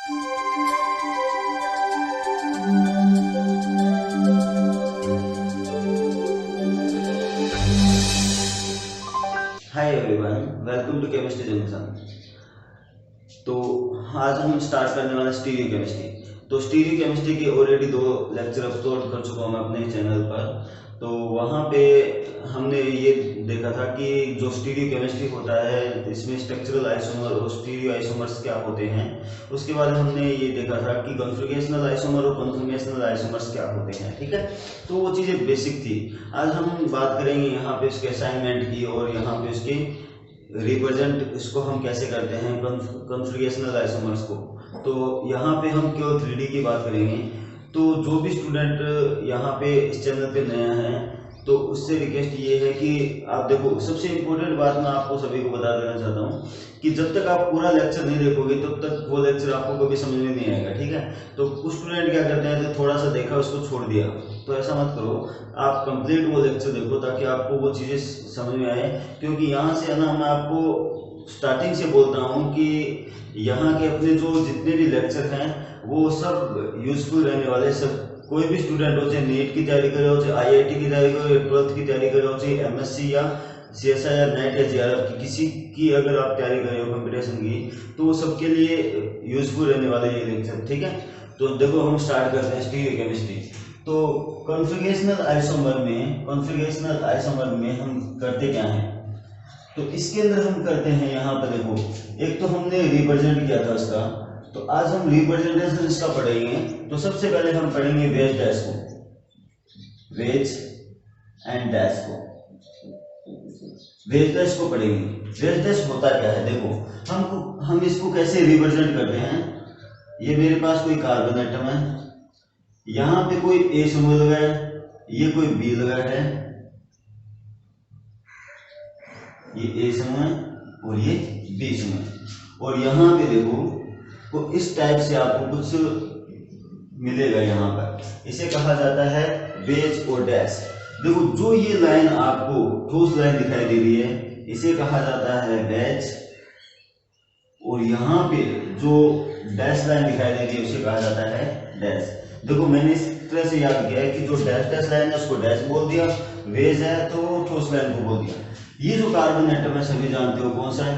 Hi everyone, welcome to chemistry junction. तो आज हम स्टार्ट करने वाले स्टीरियो केमिस्ट्री। तो स्टीरियो केमिस्ट्री के ऑलरेडी 2 लेक्चर अपलोड कर चुका हूँ मैं अपने चैनल पर। तो वहाँ पे हमने ये देखा था कि जो स्टीरियो केमिस्ट्री होता है इसमें स्ट्रक्चरल आइसोमर और स्टीरियो आइसोमर्स क्या होते हैं। उसके बाद हमने ये देखा था कि कॉन्फिगरेशनल आइसोमर और कन्फॉर्मेशनल आइसोमर्स क्या होते हैं, ठीक है। तो वो चीज़ें बेसिक थी। आज हम बात करेंगे यहाँ पे इसके असाइनमेंट की और यहाँ पे इसके रिप्रेजेंट इसको हम कैसे करते हैं कॉन्फिगरेशनल आइसोमर्स को। तो यहाँ पे हम केवल 3D की बात करेंगे। तो जो भी स्टूडेंट यहाँ पे इस चैनल पे नया है तो उससे रिक्वेस्ट ये है कि आप देखो, सबसे इम्पोर्टेंट बात मैं आपको सभी को बता देना चाहता हूँ कि जब तक आप पूरा लेक्चर नहीं देखोगे तब तक वो लेक्चर आपको कभी समझ में नहीं आएगा, ठीक है। तो कुछ स्टूडेंट क्या करते हैं, तो थोड़ा सा देखा उसको छोड़ दिया। तो ऐसा मत करो, आप कंप्लीट वो लेक्चर देखो ताकि आपको वो चीज़ें समझ में आए। क्योंकि यहाँ से है ना, मैं आपको स्टार्टिंग से बोलता हूँ कि यहाँ के अपने जो जितने भी लेक्चर हैं वो सब यूजफुल रहने वाले। सब कोई भी स्टूडेंट हो, चाहे नीट की तैयारी करे हो, चाहे IIT की तैयारी करे हो, 12th की तैयारी करे हो, चाहे MSc या CSI या नेट या JRF की किसी की अगर आप तैयारी कर रहे हो कंपटीशन की, तो वो सबके लिए यूजफुल रहने वाले ये लेक्चर, ठीक है। तो देखो हम स्टार्ट करते हैं स्टीरियो केमिस्ट्री। तो कॉन्फिगरेशनल आइसोमर में हम करते क्या हैं, तो इसके अंदर हम करते हैं यहाँ पर देखो, एक तो हमने रिप्रेजेंट किया था उसका। तो आज हम रिप्रेजेंटेशन इसका पढ़ेंगे। तो सबसे पहले हम पढ़ेंगे वेज डैश को, वेज एंड डैश को, वेज डैश को पढ़ेंगे। वेज डैश होता क्या है, देखो हम इसको कैसे रिप्रेजेंट करते हैं। ये मेरे पास कोई कार्बन एटम है, यहाँ पे कोई A समूह लगा है, ये कोई B लगा है, ये A समूह है और ये B समूह है। और यहाँ पे देखो तो इस टाइप से आपको कुछ मिलेगा यहाँ पर, इसे कहा जाता है वेज और डैश। देखो जो ये लाइन आपको ठोस लाइन दिखाई दे रही है इसे कहा जाता है वेज, और यहाँ पे जो डैश लाइन दिखाई दे रही है उसे कहा जाता है डैश। देखो मैंने इस तरह से याद किया है कि जो डैश लाइन है उसको डैश बोल दिया, वेज है तो ठोस लाइन को बोल दिया। ये जो कार्बन एटम है सभी जानते हो कौन सा है,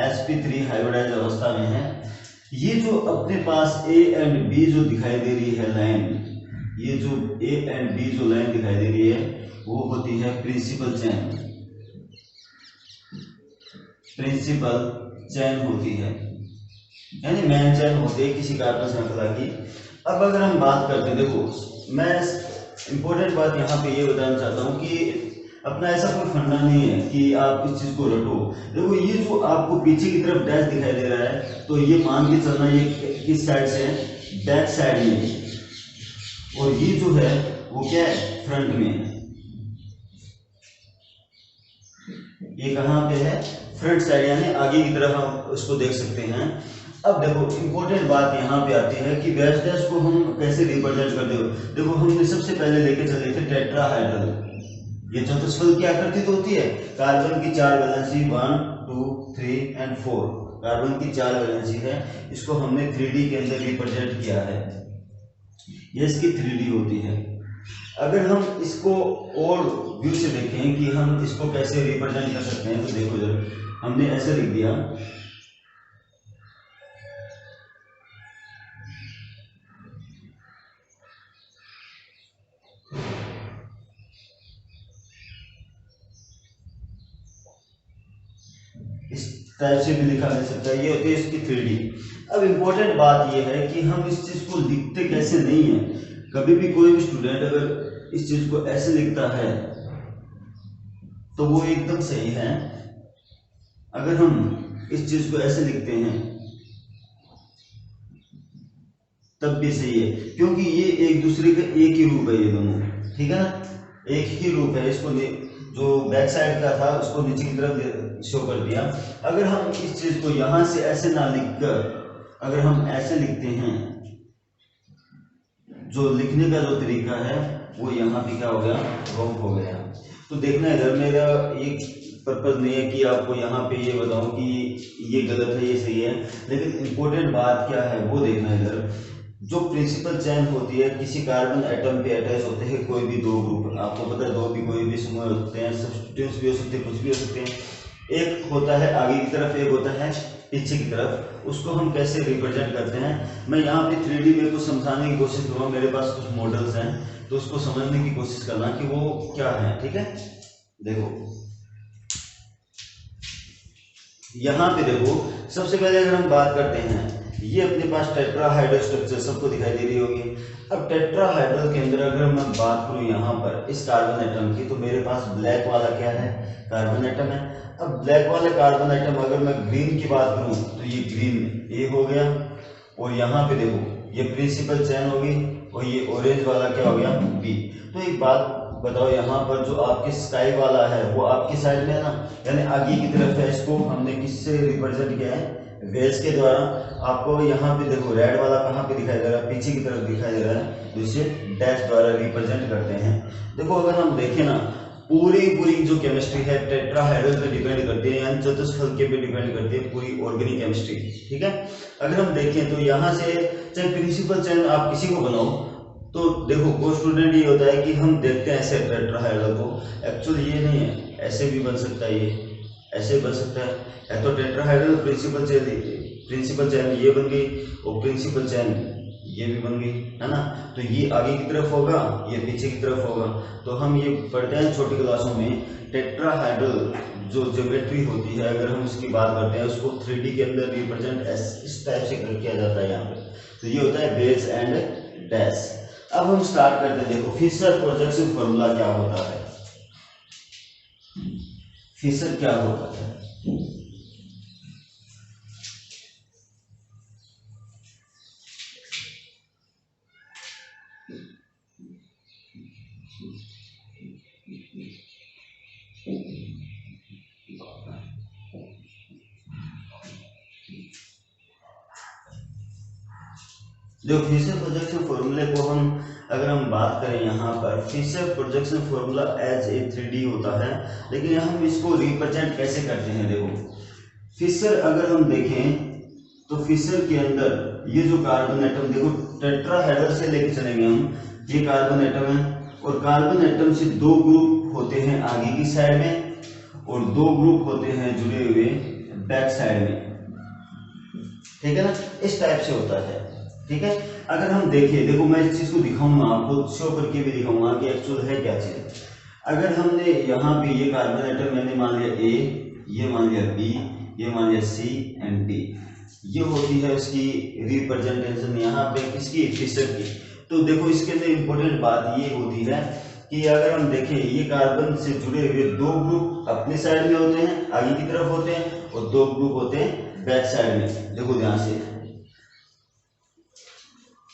sp3 हाइब्रिडाइज अवस्था में है। ये जो अपने पास A एंड B जो दिखाई दे रही है लाइन, ये जो A एंड B जो लाइन दिखाई दे रही है वो होती है प्रिंसिपल चैन होती है, यानी मेन चैन होती है किसी कार्बन श्रृंखला की। अब अगर हम बात करते हैं, देखो मैं इंपॉर्टेंट बात यहाँ पे ये बताना चाहता हूँ कि अपना ऐसा कोई फंडा नहीं है कि आप इस चीज को रटो। देखो ये जो आपको पीछे की तरफ डैश दिखाई दे रहा है तो ये मान के चलना ये किस साइड से है, बैक साइड में, और ये जो है वो क्या है, फ्रंट में है। ये कहाँ पे है, फ्रंट साइड, यानी आगे की तरफ हम उसको देख सकते हैं। अब देखो इंपॉर्टेंट बात यहाँ पे आती है कि वेज डैश को हम कैसे रिप्रेजेंट करते हो। देखो हमने सबसे पहले लेके चले थे टेट्राहाइड्रल। ये चतुष्फलक की आकृति तो होती है, कार्बन की 4 वैलेंसी 1 2 3 एंड 4, कार्बन की 4 वैलेंसी है। इसको हमने 3D के अंदर रिप्रेजेंट किया है, ये इसकी 3D होती है। अगर हम इसको और व्यू से देखें कि हम इसको कैसे रिप्रेजेंट कर सकते हैं, तो देखो जब हमने ऐसे लिख दिया, इस टाइप से भी लिखा जा सकता है, ये होती है इसकी 3D। अब इंपॉर्टेंट बात ये है कि हम इस चीज को लिखते कैसे नहीं है। कभी भी कोई भी स्टूडेंट अगर इस चीज को ऐसे लिखता है तो वो एकदम सही है, अगर हम इस चीज को ऐसे लिखते हैं तब भी सही है, क्योंकि ये एक दूसरे का एक ही रूप है, ये दोनों, ठीक है ना, एक ही रूप है। इसको जो बैक साइड का था उसको नीचे की तरफ शो कर दिया। अगर हम इस चीज को यहां से ऐसे ना लिखकर अगर हम ऐसे लिखते हैं, जो लिखने का जो तरीका है वो यहाँ पे क्या हो गया, रॉन्ग हो गया। तो देखना इधर मेरा ये पर्पज नहीं है कि आपको यहाँ पे ये बताऊं कि ये गलत है ये सही है, लेकिन इम्पोर्टेंट बात क्या है वो देखना है इधर। जो प्रिंसिपल चेन होती है, किसी कार्बन एटम पे अटैच होते हैं कोई भी दो ग्रुप, आपको पता है दो भी कोई भी समूह होते हैं, सब्स्टिट्यूट्स भी हो सकते हैं, कुछ भी हो सकते हैं। एक होता है आगे की तरफ, एक होता है पीछे की तरफ। उसको हम कैसे रिप्रेजेंट करते हैं, मैं यहाँ पे 3D में कुछ समझाने की कोशिश करूँगा। मेरे पास कुछ मॉडल्स हैं तो उसको समझने की कोशिश करना कि वो क्या है। ठीक है, देखो यहाँ पे देखो, सबसे पहले अगर हम बात करते हैं, ये अपने पास टेट्राहाइड्रल स्ट्रक्चर सबको दिखाई दे रही होगी। अब टेट्राहाइड्रल के अंदर अगर मैं बात करूं यहाँ पर इस कार्बन एटम की, तो मेरे पास ब्लैक वाला क्या है, कार्बन एटम है। अब ब्लैक वाला कार्बन एटम अगर मैं ग्रीन की बात करूं तो ये ग्रीन ए हो गया, और यहाँ पे देखो ये प्रिंसिपल चेन होगी, और ये ऑरेंज वाला क्या हो गया, बी। तो एक बात बताओ, यहाँ पर जो आपके स्काई वाला है वो आपकी साइड में है ना, यानी आगे की तरफ है। इसको हमने किससे रिप्रेजेंट किया है, वेल्स के द्वारा। आपको यहाँ पे देखो रेड वाला कहाँ पे दिखाई दे रहा है, पीछे की तरफ दिखाई दे रहा है, तो इसे डैश द्वारा रिप्रेजेंट करते हैं। देखो अगर हम देखें ना, पूरी जो केमिस्ट्री है टेट्राहाइड्रल पे डिपेंड करती है, यानी चतुष्फलकीय पे डिपेंड करती है पूरी ऑर्गेनिक केमिस्ट्री। ठीक है, अगर हम देखें तो यहाँ से चाहे प्रिंसिपल चेन आप किसी को बनाओ, तो देखो कोई स्टूडेंट ये होता है कि हम देखते हैं ऐसे टेट्राहाइड्रल को, एक्चुअली ये नहीं है, ऐसे भी बन सकता है, ये ऐसे बन सकता है। तो टेट्राहाइड्रल प्रिंसिपल चेन ये बन गई, और प्रिंसिपल चेन ये भी बन गई, है ना। तो ये आगे की तरफ होगा, ये पीछे की तरफ होगा। तो हम ये पढ़ते हैं छोटी क्लासों में, टेट्राहाइड्रल जो ज्योमेट्री होती है, अगर हम उसकी बात करते हैं, उसको 3D के अंदर रिप्रेजेंट इस टाइप से किया जाता है यहाँ पे। तो ये होता है बेस एंड डैश। अब हम स्टार्ट करते हैं। देखो फिशर प्रोजेक्शन फॉर्मूला क्या होता है, फिशर क्या होता है। जो फिशर प्रोजेक्शन फॉर्मूले को हम अगर हम बात करें, यहाँ पर Fischer projection formula as a 3D होता है, लेकिन हम इसको रिप्रेजेंट कैसे करते हैं। देखो फिशर अगर हम देखें तो फिशर के अंदर ये जो कार्बन एटम, देखो टेट्राहाइड्रल से लेके चलेंगे हम, ये कार्बन एटम है, और कार्बन एटम से दो ग्रुप होते हैं आगे की साइड में, और दो ग्रुप होते हैं जुड़े हुए बैक साइड में। ठीक है ना, इस टाइप से होता है। ठीक है, अगर हम देखें, देखो मैं इस चीज को दिखाऊंगा, आपको शो करके भी दिखाऊंगा कि एक्चुअल है क्या चीज। अगर हमने यहाँ पे ये कार्बन एटम मैंने मान लिया ए, ये मान लिया बी, ये मान लिया सी एंड डी, ये होती है उसकी रिप्रेजेंटेशन यहाँ पे किसकी, फिशर की। तो देखो इसके अंदर इंपॉर्टेंट बात ये होती है कि अगर हम देखें, ये कार्बन से जुड़े हुए दो ग्रुप अपनी साइड में होते हैं, आगे की तरफ होते हैं, और दो ग्रुप होते हैं बैक साइड में। देखो ध्यान से,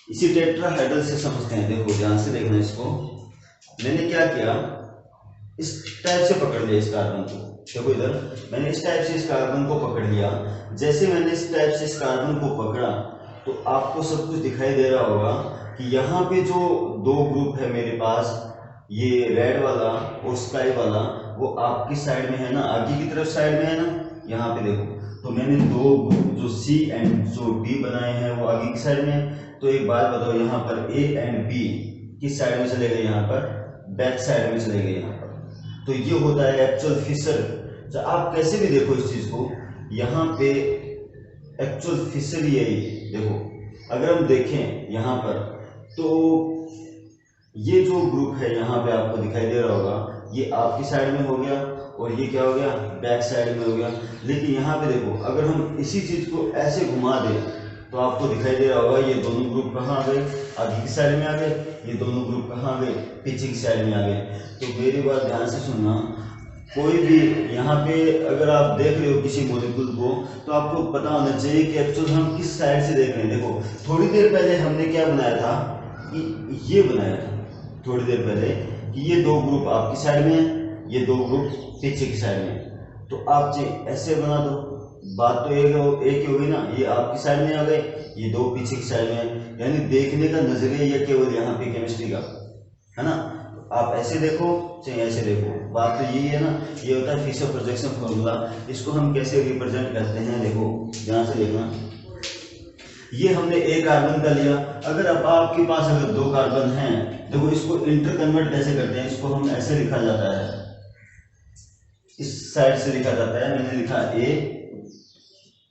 इसी टेट्राहाइड्रल से समझते हैं। देखो ध्यान से देखना इसको, मैंने क्या किया, इस टाइप से पकड़ लिया इस कार्बन को। देखो इधर मैंने इस टाइप से इस कार्बन को पकड़ लिया। जैसे मैंने इस टाइप से इस कार्बन को पकड़ा, तो आपको सब कुछ दिखाई दे रहा होगा कि यहाँ पे जो दो ग्रुप है मेरे पास, ये रेड वाला और स्काई वाला, वो आपकी साइड में है ना, आगे की तरफ साइड में है ना। यहाँ पे देखो, तो मैंने दो ग्रुप जो सी एंड जो डी बनाए हैं वो आगे की साइड में है। तो एक बात बताओ, यहाँ पर ए एंड बी किस साइड में चले गए, यहाँ पर बैक साइड में चले गए यहाँ पर। तो ये होता है एक्चुअल फिशर। आप कैसे भी देखो इस चीज को, यहाँ पे एक्चुअल फिशर यही देखो। अगर हम देखें यहाँ पर, तो ये जो ग्रुप है यहाँ पे आपको दिखाई दे रहा होगा, ये आपकी साइड में हो गया, और ये क्या हो गया, बैक साइड में हो गया। लेकिन यहाँ पे देखो, अगर हम इसी चीज को ऐसे घुमा दें, तो आपको दिखाई दे रहा होगा ये दोनों ग्रुप कहाँ आ गए, आगे की साइड में आ गए, ये दोनों ग्रुप कहाँ आ गए, पीछे की साइड में आ गए। तो मेरी बात ध्यान से सुनना, कोई भी यहाँ पे अगर आप देख रहे हो किसी मॉलिक्यूल को, तो आपको पता होना चाहिए कि एक्चुअल हम किस साइड से देख रहे हैं। देखो थोड़ी देर पहले हमने क्या बनाया था, कि ये बनाया था थोड़ी देर पहले कि ये दो ग्रुप आपकी साइड में है, ये दो ग्रुप पीछे की साइड में। तो आप ऐसे बना दो, बात तो एक ही होगी ना, ये आपकी साइड में आ गए, ये दो पीछे की साइड में, यानी देखने का नजरिया ये केवल यहाँ पे केमिस्ट्री का है ना। आप ऐसे देखो चाहे ऐसे देखो, बात तो यही है ना। ये होता है फिशर प्रोजेक्शन फॉर्मूला। इसको हम कैसे रिप्रेजेंट करते हैं, देखो ध्यान से देखना। ये हमने एक कार्बन का लिया, अगर अब आपके पास अगर 2 कार्बन हैं, देखो इसको इंटर कन्वर्ट कैसे करते हैं, इसको हम ऐसे लिखा जाता है, इस साइड से लिखा जाता है। मैंने लिखा ए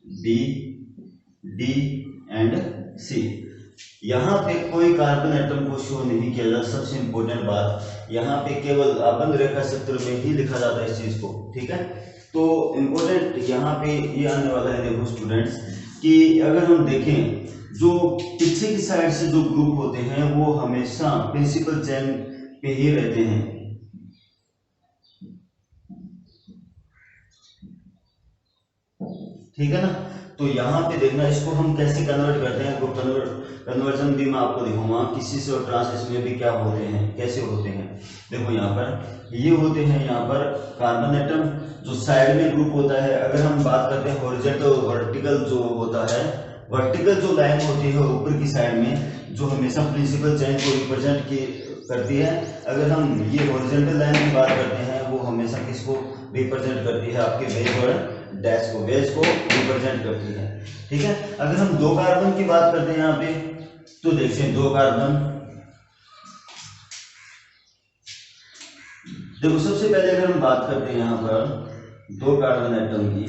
बी डी एंड सी। यहाँ पे कोई कार्बन एटम को शो नहीं किया जाता। सबसे इंपॉर्टेंट बात, यहाँ पे केवल बंद रेखा क्षेत्र में ही लिखा जाता है इस चीज को, ठीक है। तो इंपॉर्टेंट यहाँ पे ये आने वाला है, देखो स्टूडेंट्स, कि अगर हम देखें जो पीछे की साइड से जो ग्रुप होते हैं वो हमेशा प्रिंसिपल चेन पे ही रहते हैं, ठीक है ना। तो यहाँ पे देखना, इसको हम कैसे कन्वर्ट करते हैं, तो कन्वर्जन भी मैं आपको दिखाऊंगा, किसी से और ट्रांस में भी क्या होते हैं, कैसे होते हैं। देखो यहाँ पर ये होते हैं, यहाँ पर कार्बन एटम जो साइड में ग्रुप होता है। अगर हम बात करते हैं हॉरिजॉन्टल और वर्टिकल जो होता है, वर्टिकल जो लाइन होती है ऊपर की साइड में, जो हमेशा प्रिंसिपल चेन को रिप्रेजेंट करती है। अगर हम ये हॉरिजॉन्टल लाइन की बात करते हैं, वो हमेशा किसको रिप्रेजेंट करती है, आपके बेस और डैश को, बेस को रिप्रेजेंट करती है, ठीक है। अगर हम 2 कार्बन की बात करते हैं यहाँ पे, तो देखिए 2 कार्बन, देखो सबसे पहले अगर हम बात करते हैं यहाँ पर 2 कार्बन एटम की,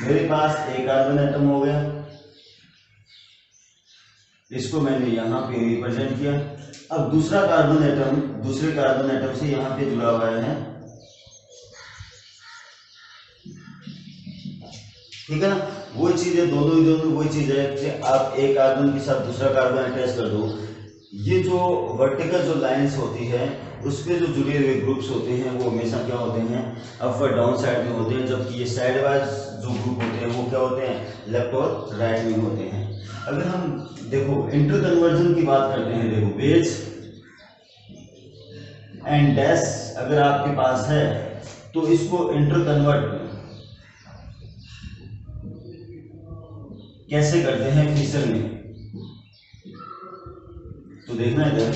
मेरे पास एक कार्बन एटम हो गया, इसको मैंने यहाँ पे रिप्रेजेंट किया। अब दूसरा कार्बन एटम दूसरे कार्बन एटम से यहाँ पे जुड़ा हुआ है, ठीक है ना। वही चीज है, दोनों वही चीज है कि आप एक कार्बन के साथ दूसरा कार्बन अटैच कर दो। ये जो वर्टिकल जो लाइंस होती है उस पे जो जुड़े हुए ग्रुप्स होते हैं वो हमेशा क्या होते हैं, अप और डाउन साइड में होते हैं, जबकि ये साइड वाइज जो ग्रुप होते हैं वो क्या होते हैं, लेफ्ट और राइट में होते हैं। अगर हम देखो इंटर कन्वर्जन की बात करते हैं, देखो वेज एंड डैश अगर आपके पास है तो इसको इंटर कन्वर्ट कैसे करते हैं फिशर में। तो देखना इधर,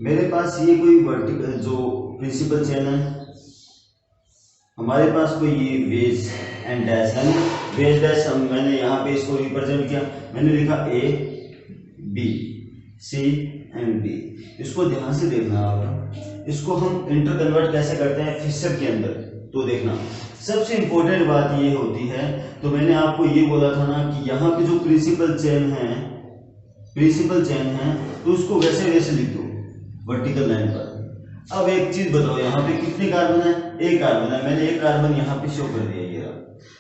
मेरे पास ये कोई वर्टिकल जो प्रिंसिपल चेन है, हमारे पास कोई ये वेज एंड डैश है, वेज डैश मैंने यहाँ पे इसको रिप्रेजेंट किया, मैंने लिखा A B C and D. इसको ध्यान से देखना आप, इसको हम इंटर कन्वर्ट कैसे करते हैं फिशर के अंदर। तो देखना सबसे इंपॉर्टेंट बात ये होती है, तो मैंने आपको ये बोला था ना कि यहाँ पे जो प्रिंसिपल चेन है तो उसको वैसे लिख दो वर्टिकल लाइन पर। अब एक चीज बताओ, यहाँ पे कितने कार्बन है, एक कार्बन है, मैंने एक कार्बन यहाँ पे शो कर दिया ये।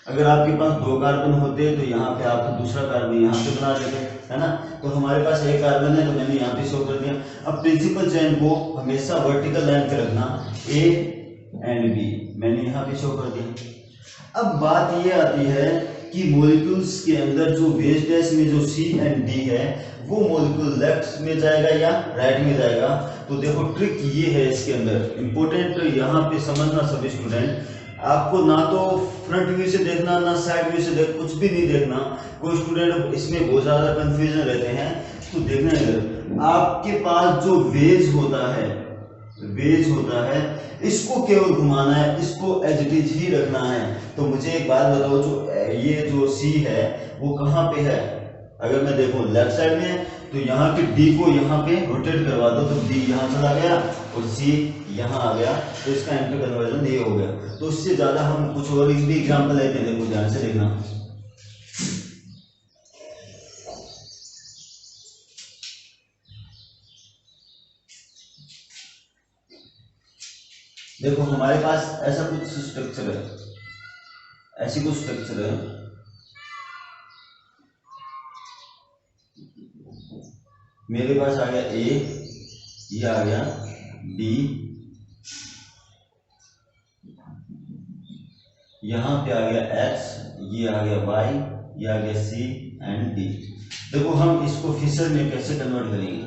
अगर आपके पास 2 कार्बन होते तो यहाँ पे आप दूसरा कार्बन यहाँ पे बना देते, है ना। तो हमारे पास एक कार्बन है तो मैंने यहाँ पे शो कर दिया। अब प्रिंसिपल चेन को हमेशा वर्टिकल लाइन पे रखना, ए एंड बी मैंने यहाँ पे शो कर दिया। अब बात ये आती है कि मॉलिक्यूल्स के अंदर जो बेस डैश में जो सी एंड डी है वो मॉलिक्यूल लेफ्ट में जाएगा या राइट में जाएगा। तो देखो ट्रिक ये है इसके अंदर, इंपॉर्टेंट यहाँ पे समझना सभी स्टूडेंट, आपको ना तो फ्रंट व्यू से देखना ना साइड व्यू से कुछ भी नहीं देखना। कोई स्टूडेंट इसमें बहुत ज्यादा कंफ्यूजन रहते हैं, तो देखना इधर, आपके पास जो वेज होता है इसको केवल घुमाना है, इसको एज इट इज ही रखना है। तो मुझे एक बात बताओ, जो ये जो सी है वो कहाँ पे है, अगर मैं देखूं लेफ्ट साइड में, तो यहाँ के डी को यहाँ पे रोटेट करवा दो, तो डी यहाँ चला गया और सी यहाँ आ गया, तो इसका इंटर कन्वर्जन ये हो गया। तो इससे ज्यादा हम कुछ और भी एग्जाम्पल लेते हैं, देखो ध्यान से देखना। देखो हमारे पास ऐसा कुछ स्ट्रक्चर है, ऐसी कुछ स्ट्रक्चर है, मेरे पास आ गया ए, ये आ गया बी, यहाँ पे आ गया एक्स, ये आ गया वाई, ये आ गया सी एंड डी। देखो हम इसको फिशर में कैसे कन्वर्ट करेंगे,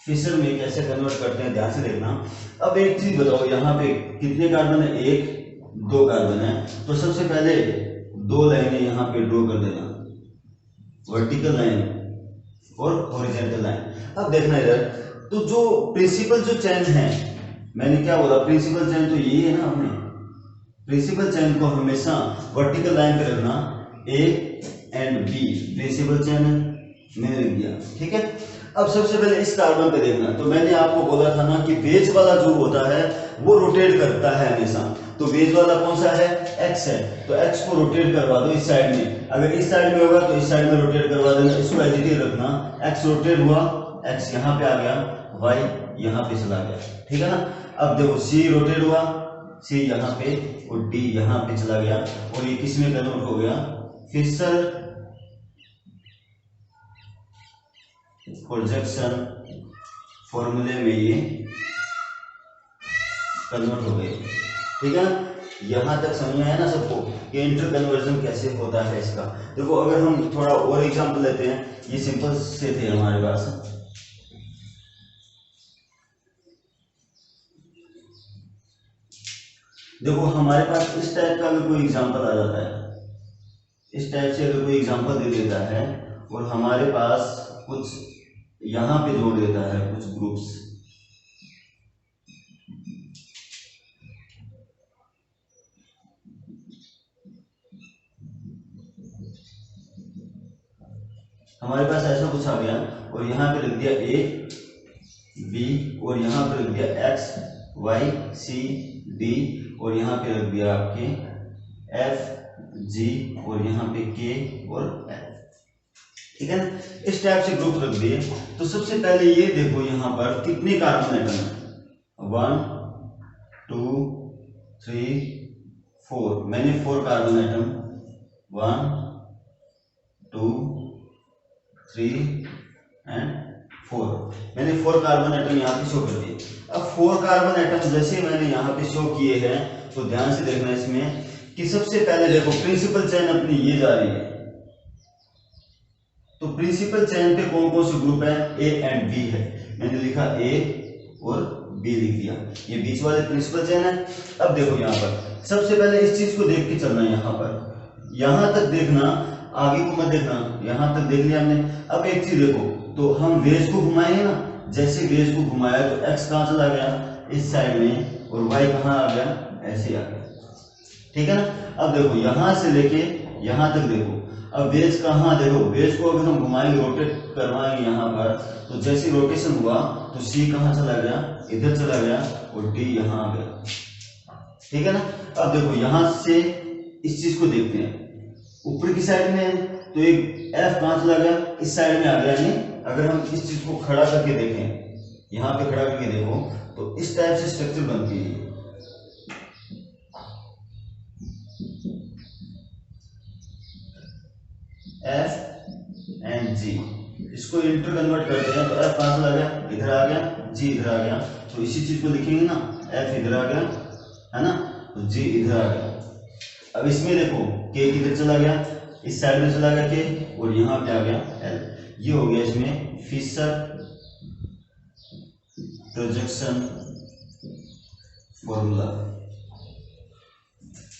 फिशर में कैसे कन्वर्ट करते हैं ध्यान से देखना। अब एक चीज बताओ, यहाँ पे कितने कार्बन है, 1 2 कार्बन है, तो सबसे पहले 2 लाइनें यहाँ पे ड्रॉ कर देना, वर्टिकल लाइन और हॉरिजॉन्टल लाइन। अब देखना इधर, तो जो प्रिंसिपल जो चेन है, मैंने क्या बोला, प्रिंसिपल चेन तो यही है ना, हमने प्रिंसिपल चेन को हमेशा वर्टिकल लाइन पे रखना, A and B principal chain मैंने लिख दिया, ठीक है। अब सबसे पहले इस कार्बन पे देखना, तो मैंने आपको बोला था ना कि बेस वाला जो होता है वो रोटेट करता है हमेशा, तो बेस वाला कौन सा है, एक्स है, तो एक्स को रोटेट करवा दो इस साइड में, अगर इस साइड में होगा तो इस साइड में रोटेट करवा देना, इसको एजिटिव रखना, एक्स रोटेट हुआ, एक्स यहाँ पे आ गया, वाई यहाँ पे चला गया, ठीक है ना। अब देखो सी रोटेट हुआ, सी यहाँ पे और डी यहाँ पे चला गया, और ये किस में कन्वर्ट हो गया, फिशर प्रोजेक्शन फॉर्मूले में ये कन्वर्ट हो गए, ठीक है ना। यहां तक समझ में आया ना सबको कि इंटर कन्वर्जन कैसे होता है इसका। देखो अगर हम थोड़ा और एग्जांपल लेते हैं, ये सिंपल से थे हमारे पास, देखो हमारे पास इस टाइप का अगर कोई एग्जांपल आ जाता है, इस टाइप से अगर कोई एग्जांपल दे देता है और हमारे पास कुछ यहां पे जोड़ देता है कुछ ग्रुप्स, हमारे पास ऐसा कुछ आ गया और यहाँ पे लिख दिया ए बी और यहाँ पे लिख दिया एक्स वाई सी डी और यहाँ पे लिख दिया आपके एफ जी और यहाँ पे के और एफ, ठीक है ना। इस टाइप से ग्रुप रख दिए। तो सबसे पहले ये देखो यहाँ पर कितने कार्बन एटम है, 1 2 3 4, मैंने 4 कार्बन एटम 1 2 3 एंड 4, मैंने 4 कार्बन एटम यहाँ पे शो कर दिए। अब 4 कार्बन एटम जैसे मैंने यहाँ पे शो किए हैं तो ध्यान से देखना इसमें कि सबसे पहले देखो प्रिंसिपल चेन अपनी ये जा रही है, तो प्रिंसिपल चेन पे कौन कौन से ग्रुप है, ए एंड बी है, मैंने लिखा ए और बी लिख दिया, ये बीच वाले प्रिंसिपल चेन है। अब देखो यहाँ पर सबसे पहले इस चीज को देख के चलना, यहाँ पर यहां तक देखना, आगे को मत देखना, यहां तक देख लिया हमने। अब एक चीज देखो, तो हम वेज को घुमाएंगे ना, जैसे वेज को घुमाया तो एक्स कहां चला गया, इस साइड में, और वाई कहां आ गया, ऐसे आ गया, ठीक है ना। अब देखो यहां से लेके यहां तक देखो, अब बेस कहाँ, देखो बेस को अगर हम घुमाएंगे रोटेट करवाएंगे यहाँ पर, तो जैसे रोटेशन हुआ तो सी कहाँ चला गया, इधर चला गया और डी यहाँ आ गया, ठीक है ना। अब देखो यहाँ से इस चीज को देखते हैं, ऊपर की साइड में तो एक एफ कहाँ चला गया, इस साइड में आ गया, यानी अगर हम इस चीज को खड़ा करके देखें, यहाँ पे खड़ा करके देखो तो इस टाइप से स्ट्रक्चर बनती है, एफ एंड जी, इसको इंटर कन्वर्ट करते हैं तो एफ कहां चला गया, इधर आ गया, जी इधर आ गया, तो इसी चीज को लिखेंगे ना, एफ इधर आ गया है ना, तो जी इधर आ गया। अब इसमें देखो के किधर चला गया, इस साइड में चला गया के, और यहां पे आ गया एल, ये हो गया इसमें फिशर प्रोजेक्शन फॉर्मूला।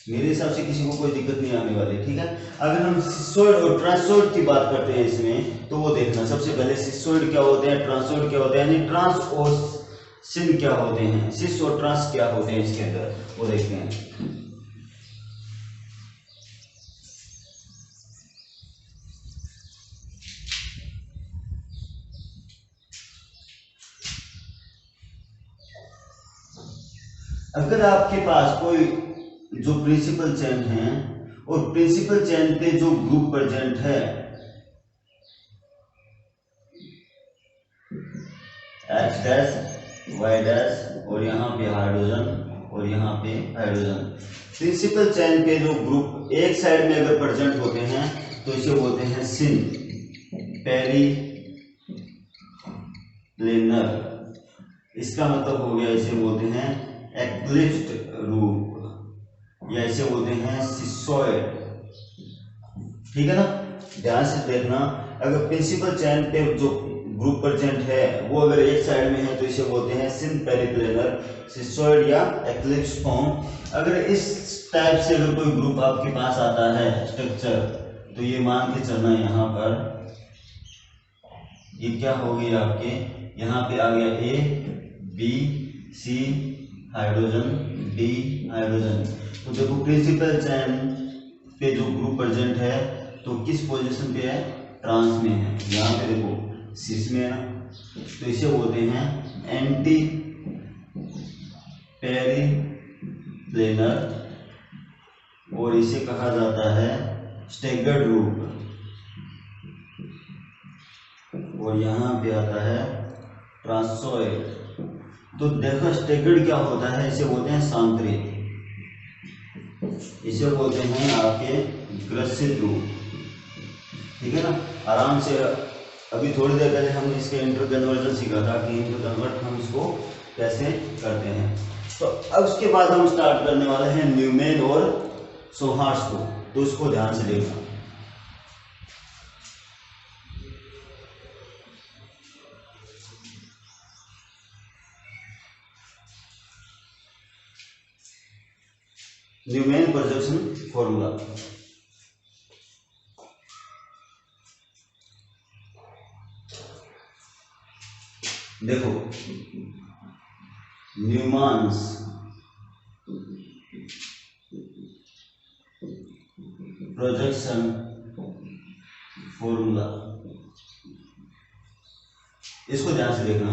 मेरे हिसाब से किसी को कोई दिक्कत नहीं आने वाली, ठीक है। अगर हम सिसोइड और ट्रांसोइड की बात करते हैं इसमें, तो वो देखना सबसे पहले सिसोइड क्या होते हैं, ट्रांसोइड क्या होते हैं, यानी ट्रांस और सिन क्या होते हैं, सिस और ट्रांस क्या होते हैं इसके अंदर, वो देखते हैं। अगर आपके पास कोई जो प्रिंसिपल चेन है और प्रिंसिपल चेन पे जो ग्रुप प्रेजेंट है, एक्स डैश वाई डैश और यहाँ पे हाइड्रोजन और यहाँ पे हाइड्रोजन, प्रिंसिपल चेन पे जो ग्रुप एक साइड में अगर प्रेजेंट होते हैं तो इसे बोलते हैं सिन पेरी प्लेनर, इसका मतलब हो गया इसे बोलते हैं एक्लिप्स्ड रूप, या इसे बोलते हैं सिसोइड, ठीक है ना। ध्यान से देखना, अगर प्रिंसिपल चेन पे जो ग्रुप प्रेजेंट है वो अगर एक साइड में है तो इसे बोलते हैं सिन पेरिप्लेनर, सिसोइड या एक्लिप्स फॉर्म। अगर इस टाइप से अगर कोई ग्रुप आपके पास आता है स्ट्रक्चर, तो ये मान के चलना यहाँ पर ये क्या हो गई आपके यहाँ पे आ गया ए, B, C hydrogen, D hydrogen. तो देखो प्रिंसिपल चेन पे जो ग्रुप प्रेजेंट है तो किस पोजीशन पे है, ट्रांस में है। यहाँ पे देखो सिस में है ना, तो इसे बोलते हैं एंटी पेरिप्लेनर और इसे कहा जाता है स्टैगर्ड ग्रुप। और यहाँ पे आता है ट्रांसोइड। तो देखो स्टैगर्ड क्या होता है, इसे बोलते हैं सांतरिक, इसे बोलते हैं आपके ग्रसित रूप। ठीक है ना, आराम से अभी थोड़ी देर पहले हमने इसके इंटर कन्वर्जन सीखा था कि इंटर कन्वर्ट हम इसको कैसे करते हैं। तो अब उसके बाद हम स्टार्ट करने वाले हैं न्यूमेन और सोहार्स को, तो उसको ध्यान से देखना। न्यूमेन प्रोजेक्शन फॉर्मूला, देखो न्यूमान्स प्रोजेक्शन फॉर्मूला, इसको ध्यान से देखना।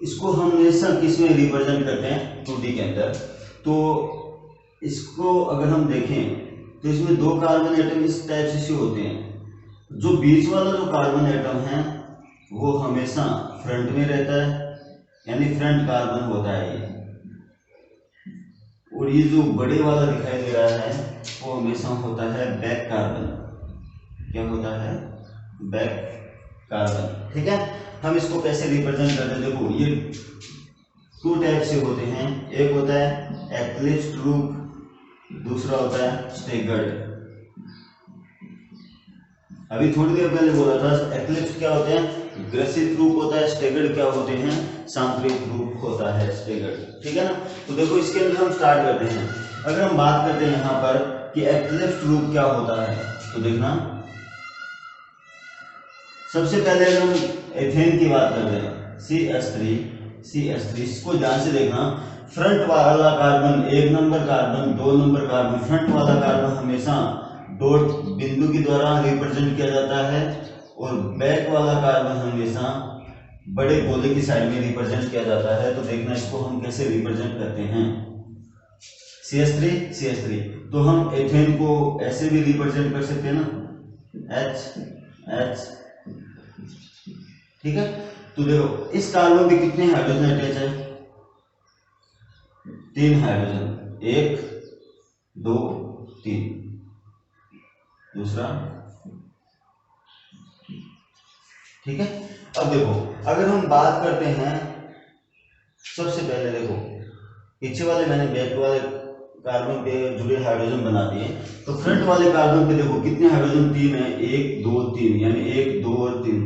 इसको हम हमेशा किस में रिप्रेजेंट करते हैं, 2D के अंदर। तो इसको अगर हम देखें तो इसमें दो कार्बन एटम इस टाइप से होते हैं। जो बीच वाला जो कार्बन एटम है वो हमेशा फ्रंट में रहता है, यानी फ्रंट कार्बन होता है ये। और ये जो बड़े वाला दिखाई दे रहा है वो हमेशा होता है बैक कार्बन। क्या होता है, बैक कार्बन। ठीक है, हम इसको कैसे रिप्रेजेंट करते हैं, देखो ये 2 टाइप से होते हैं। एक होता है एक्लिप्स्ड ग्रुप, दूसरा होता है स्टैगर्ड। अभी थोड़ी देर पहले बोला था एक्लिप्स क्या होते हैं, ग्रसित ग्रुप होता है, स्टैगर्ड क्या होते हैं, सांतरिक ग्रुप होता है स्टैगर्ड। ठीक है ना, तो देखो इसके अंदर हम स्टार्ट करते हैं। अगर हम बात करते हैं यहाँ पर कि एक्लिप्स्ड ग्रुप क्या होता है, तो देखना सबसे पहले अगर हम एथेन की बात करते हैं, CH3, इसको ध्यान से देखना। फ्रंट वाला carbon 1 number carbon, 2 number carbon, front वाला कार्बन हमेशा डॉट बिंदु के द्वारा रिप्रेजेंट किया जाता है और बैक वाला कार्बन हमेशा बड़े गोले की साइड में रिप्रेजेंट किया जाता है। तो देखना इसको हम कैसे रिप्रेजेंट करते हैं। CH3, तो हम एथेन को ऐसे भी रिप्रेजेंट कर सकते हैं ना, H। ठीक है, तो देखो इस कार्बन पे कितने हाइड्रोजन अटैच है, 3 हाइड्रोजन, 1 2 3, दूसरा। ठीक है, अब देखो अगर हम बात करते हैं, सबसे पहले देखो पीछे वाले मैंने बैक वाले कार्बन पे जुड़े हाइड्रोजन बना दिए। तो फ्रंट वाले कार्बन पे देखो कितने हाइड्रोजन, 3 है, 1 2 3, यानी 1 2 और 3।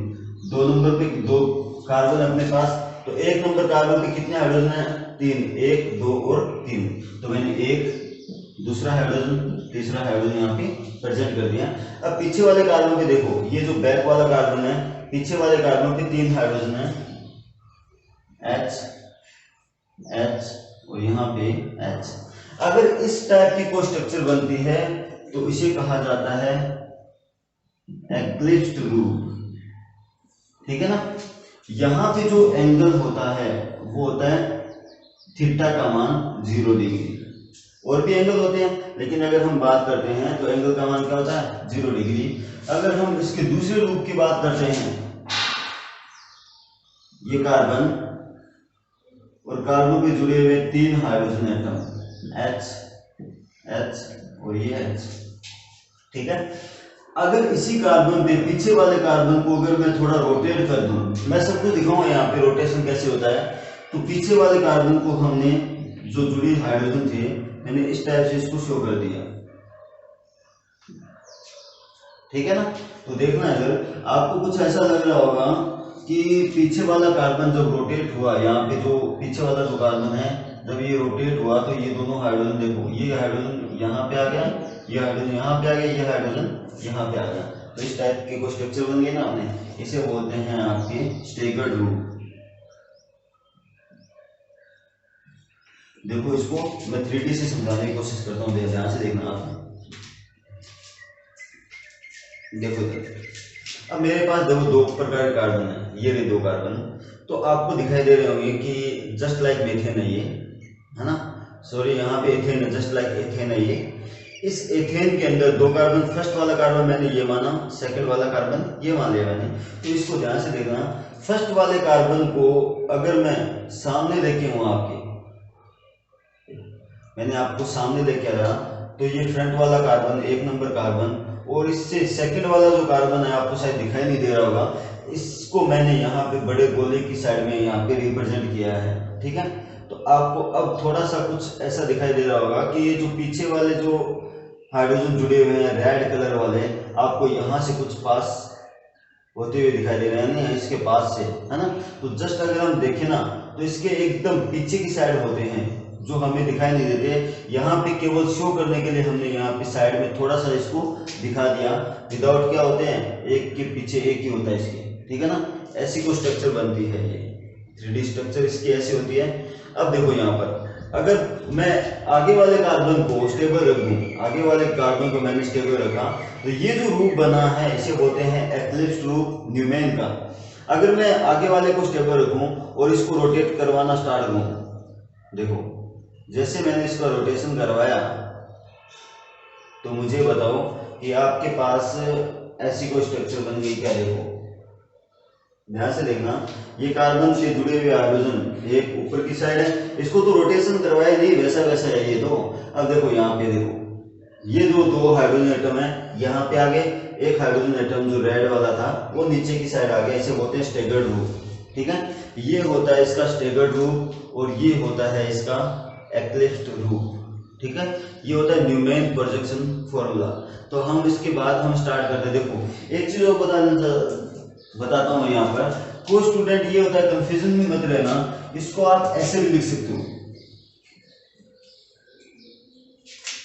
2 नंबर पे 2 कार्बन अपने पास, तो 1 नंबर कार्बन पे कितने हाइड्रोजन है, 3, 1 2 और 3। तो मैंने 1 दूसरा हाइड्रोजन, तीसरा हाइड्रोजन यहाँ पे प्रेजेंट कर दिया। अब पीछे वाले कार्बन पे देखो, ये जो बैक वाला कार्बन है, पीछे वाले कार्बन पे 3 हाइड्रोजन है, H और यहाँ पे H। अगर इस टाइप की कोई स्ट्रक्चर बनती है तो इसे कहा जाता है एक्लिप्स्ड ग्रुप। ठीक है ना, यहाँ पे जो एंगल होता है वो होता है थीटा का मान 0 डिग्री। और भी एंगल होते हैं, लेकिन अगर हम बात करते हैं तो एंगल का मान क्या होता है, 0 डिग्री। अगर हम इसके दूसरे रूप की बात करते हैं, ये कार्बन और कार्बन पे जुड़े हुए 3 हाइड्रोजन एटम, H और ये H। ठीक है, अगर इसी कार्बन पे पीछे वाले कार्बन को अगर मैं थोड़ा रोटेट कर दूं, मैं सबको दिखाऊंगा यहाँ पे रोटेशन कैसे होता है। तो पीछे वाले कार्बन को हमने जो जुड़ी हाइड्रोजन थे, मैंने इस टाइप से इसको शो कर दिया। ठीक है ना, तो देखना अगर आपको कुछ ऐसा लग रहा होगा कि पीछे वाला कार्बन जब रोटेट हुआ, यहाँ पे जो पीछे वाला जो कार्बन है जब ये रोटेट हुआ तो ये दोनों हाइड्रोजन देखो, ये हाइड्रोजन यहाँ पे आ गया, ये हाइड्रोजन यहाँ पे आ गया, ये हाइड्रोजन यहाँ पे आ गया। तो इस टाइप के कुछ स्ट्रक्चर बन गए ना अपने, इसे बोलते हैं आपके स्टेगर्ड ग्रुप। देखो इसको मैं 3D से समझाने की कोशिश करता हूँ, ध्यान से देखना आप। देखो इधर, अब मेरे पास देखो दो प्रकार के कार्बन है, ये रहे दो कार्बन। तो आपको दिखाई दे रहे होंगे कि जस्ट लाइक मेथेन है ये, है ना, सॉरी यहाँ पे एथेन है, जस्ट लाइक एथेन है ये। इस एथेन के अंदर दो कार्बन, फर्स्ट वाला कार्बन मैंने ये माना, सेकंड वाला कार्बन ये मान लिया मैंने। तो इसको ध्यान से देखना, फर्स्ट वाले कार्बन को अगर मैं सामने लेके हूँ आपके, मैंने आपको सामने लेके आया, तो ये फ्रंट वाला कार्बन, एक नंबर कार्बन, और इससे सेकंड वाला जो कार्बन है आपको शायद दिखाई नहीं दे रहा होगा, इसको मैंने यहाँ पे बड़े गोले की साइड में यहाँ पे रिप्रेजेंट किया है, ठीक है। तो आपको अब थोड़ा सा कुछ ऐसा दिखाई दे रहा होगा कि ये जो पीछे वाले जो हाइड्रोजन जुड़े हुए हैं रेड कलर वाले, आपको यहाँ से कुछ पास होते हुए दिखाई दे रहे हैं, इसके पास से, है ना। तो जस्ट अगर हम देखें ना, तो इसके एकदम पीछे की साइड होते हैं जो हमें दिखाई नहीं देते। यहाँ पे केवल शो करने के लिए हमने यहाँ पे साइड में थोड़ा सा इसको दिखा दिया, विदाउट क्या होते हैं, एक के पीछे एक ही होता है इसके, ठीक है ना। ऐसी कोई स्ट्रक्चर बनती है ये 3D स्ट्रक्चर इसकी ऐसी होती है। अब देखो यहाँ पर अगर मैं आगे वाले कार्बन को स्टेबल रख दूं, आगे वाले कार्बन को मैंने स्टेबल रखा, तो ये जो रूप बना है इसे बोलते हैं एक्लिप्स रूप न्यूमैन का। अगर मैं आगे वाले को स्टेबल रखूं और इसको रोटेट करवाना स्टार्ट करूं, देखो जैसे मैंने इसका रोटेशन करवाया, तो मुझे बताओ कि आपके पास ऐसी कोई स्ट्रक्चर बन गई क्या। देखो ध्यान से देखना, ये कार्बन से जुड़े हुए हाइड्रोजन एक ऊपर की साइड है, इसको तो रोटेशन करवाया नहीं, वैसा वैसा है ये तो। अब देखो यहाँ पे देखो, ये जो दो हाइड्रोजन एटम है यहाँ पे आ गए, एक हाइड्रोजन एटम जो रेड वाला था वो नीचे की साइड आ गया, इसे बोलते हैं स्टेगर्ड रूप, ठीक है। ये होता है इसका स्टेगर्ड रूप और ये होता है इसका एक्लिप्स्ड रूप, ठीक है। ये होता है न्यूमैन प्रोजेक्शन फॉर्मूला। तो हम इसके बाद हम स्टार्ट करते हैं। देखो एक चीज और बताता हूँ यहाँ पर, कोई स्टूडेंट ये होता है कंफ्यूजन में मत रहना, इसको आप ऐसे भी लिख सकते हो,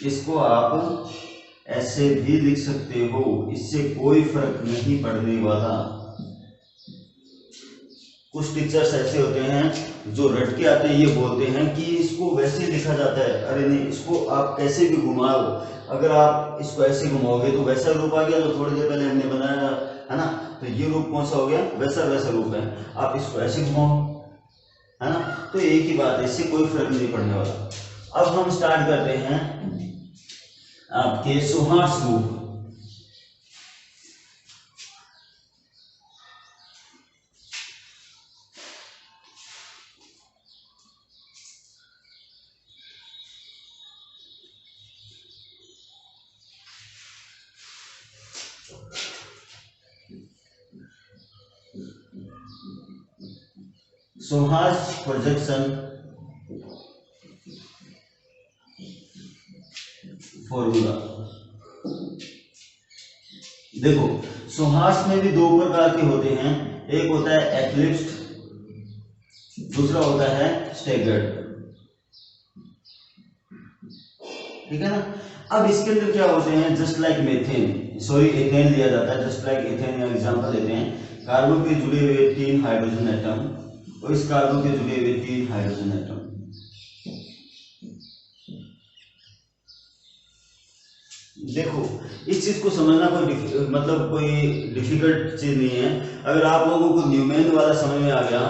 इसको आप ऐसे भी लिख सकते हो, इससे कोई फर्क नहीं पड़ने वाला। कुछ टीचर्स ऐसे होते हैं जो रट के आते हैं, ये बोलते हैं कि इसको वैसे लिखा जाता है, अरे नहीं, इसको आप कैसे भी घुमाओ, अगर आप इसको ऐसे घुमाओगे तो वैसा रूप आ गया जो थोड़ी देर पहले हमने बनाया, है ना। तो ये रूप कौन सा हो गया, वैसा वैसा रूप है, आप इसको ऐसे घुमाओ, है ना। तो एक ही बात है, इससे कोई फर्क नहीं पड़ने वाला। अब हम स्टार्ट करते हैं आपके सुहास रूप। Suhas projection formula. देखो सुहास में भी दो प्रकार के होते हैं, एक होता है एक्लिप्स्ड, दूसरा होता है स्टेगर्ड, ठीक है ना। अब इसके अंदर क्या होते हैं, just like methane, sorry ethane लिया जाता है, जस्ट लाइक एथेन एग्जांपल लेते हैं। कार्बन के जुड़े हुए 3 हाइड्रोजन एटम और इस कार्बन के जुड़े हुए 3 हाइड्रोजन एटम। देखो इस चीज को समझना कोई मतलब कोई डिफिकल्ट चीज नहीं है। अगर आप लोगों को न्यूमैन वाला समझ में आ गया,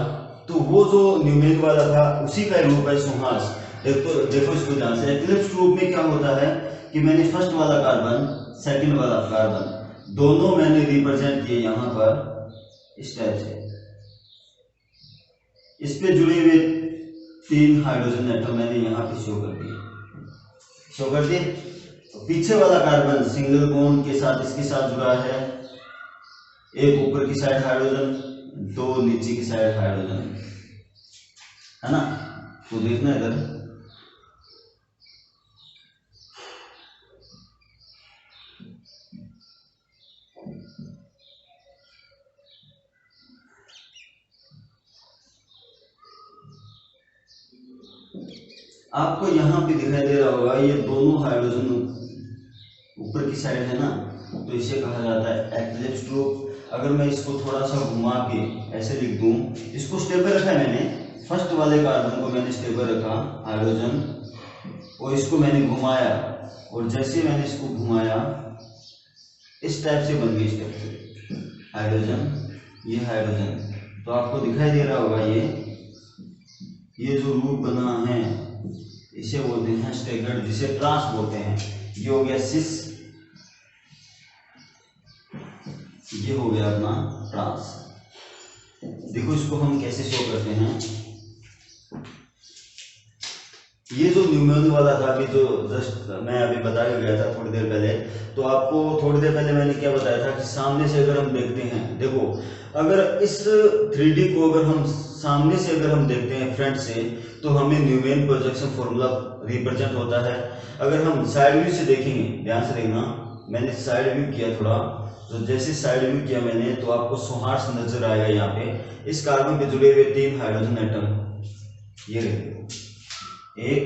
तो वो जो न्यूमैन वाला था उसी का रूप है सुहास। देखो इसको ध्यान से, एक्लिप्स रूप में क्या होता है कि मैंने फर्स्ट वाला कार्बन, सेकंड वाला कार्बन दोनों मैंने रिप्रेजेंट किए यहाँ पर इस टाइप से, इस पे जुड़े हुए 3 हाइड्रोजन एटम मैंने यहाँ पे शो कर दिए, शो कर दिए। तो पीछे वाला कार्बन सिंगल बॉन्ड के साथ इसके साथ जुड़ा है, एक ऊपर की साइड हाइड्रोजन, 2 नीचे की साइड हाइड्रोजन, है ना। तो देखना इधर, आपको यहाँ पे दिखाई दे रहा होगा ये दोनों हाइड्रोजन ऊपर की साइड है ना, तो इसे कहा जाता है एक्लिप्स ग्रुप। अगर मैं इसको थोड़ा सा घुमा के ऐसे लिख दूं, इसको स्टेबल रखा है मैंने, फर्स्ट वाले कार्बन को मैंने स्टेबल रखा हाइड्रोजन, और इसको मैंने घुमाया, और जैसे मैंने इसको घुमाया इस टाइप से बन गई स्टेप से हाइड्रोजन, ये हाइड्रोजन। तो आपको दिखाई दे रहा होगा ये जो रूप बना है इसे बोलते हैं स्टेगर्ड, जिसे ट्रांस बोलते हैं। ये हो गया सिस, ये हो गया अपना ट्रांस। देखो इसको हम कैसे शो करते हैं। ये जो न्यूमेन वाला था अभी जो जस्ट मैं अभी बता के गया था थोड़ी देर पहले, तो आपको थोड़ी देर पहले मैंने क्या बताया था कि सामने से अगर हम देखते हैं, देखो अगर इस 3D को अगर हम सामने से अगर हम देखते हैं फ्रंट से, तो हमें न्यूमेन प्रोजेक्शन फॉर्मूला रिप्रेजेंट होता है। अगर हम साइड व्यू से देखेंगे, ध्यान से देखना, मैंने साइड व्यू किया थोड़ा, तो जैसे साइड व्यू किया मैंने, तो आपको सोहार्स नजर आएगा। यहाँ पे इस कार्बन पे जुड़े हुए 3 हाइड्रोजन एटम, ये रहे 1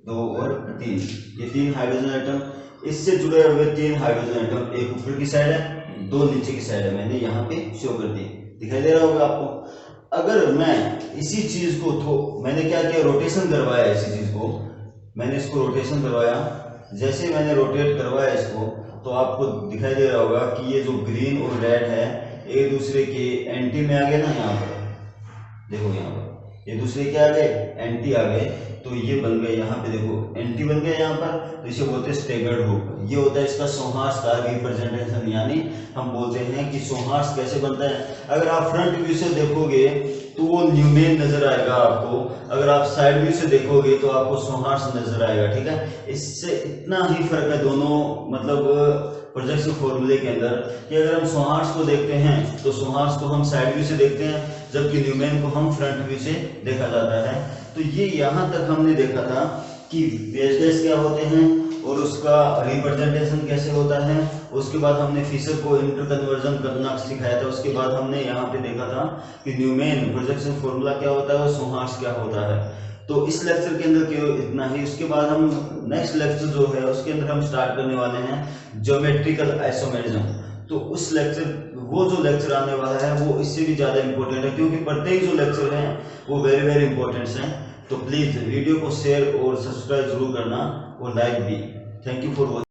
2 और 3, ये 3 हाइड्रोजन एटम, इससे जुड़े हुए 3 हाइड्रोजन एटम, एक ऊपर की साइड है 2 नीचे की साइड है। मैंने यहाँ पे शो कर दी, दिखाई दे रहा होगा आपको। अगर मैं इसी चीज को मैंने क्या किया, रोटेशन करवाया, इसी चीज को मैंने इसको रोटेशन करवाया। जैसे मैंने रोटेट करवाया इसको, तो आपको दिखाई दे रहा होगा कि ये जो ग्रीन और रेड है एक दूसरे के एंटी में आ गए ना। यहाँ पर देखो, यहाँ पर ये दूसरे के आ गए, एंटी आ गए, तो ये बन गए यहाँ पे, देखो एंटी बन गए यहाँ पर, तो इसे बोलते हैं स्टेगर्ड ग्रुप। ये होता है इसका सोहार्स का रिप्रेजेंटेशन, यानी हम बोलते हैं कि सोहार्स कैसे बनता है। अगर आप फ्रंट व्यू से देखोगे तो वो न्यूमेन नजर आएगा आपको, अगर आप साइड व्यू से देखोगे तो आपको सोहार्स नजर आएगा, ठीक है। इससे इतना ही फर्क है दोनों मतलब प्रोजेक्शन फॉर्मूले के अंदर, कि अगर हम सोहार्स को देखते हैं तो सोहार्स को हम साइड व्यू से देखते हैं, जबकि न्यूमेन को हम फ्रंट व्यू से देखा जाता है। तो ये यहाँ तक हमने देखा था कि बेस क्या होते हैं और उसका रिप्रेजेंटेशन कैसे होता है। उसके बाद हमने फिशर को इंटरकन्वर्जन करना सिखाया था। उसके बाद हमने यहाँ पे देखा था कि न्यूमेन प्रोजेक्शन फॉर्मूला क्या होता है और सोहार्स क्या होता है। तो इस लेक्चर के अंदर केवल इतना ही। उसके बाद हम नेक्स्ट लेक्चर जो है उसके अंदर हम स्टार्ट करने वाले हैं ज्योमेट्रिकल आइसोमेरिज्म। तो उस लेक्चर वो जो लेक्चर आने वाला है वो इससे भी ज़्यादा इंपॉर्टेंट है, क्योंकि प्रत्येक जो लेक्चर हैं वो वेरी वेरी इंपॉर्टेंट हैं। तो प्लीज़ वीडियो को शेयर और सब्सक्राइब जरूर करना और लाइक भी। Thank you for watching.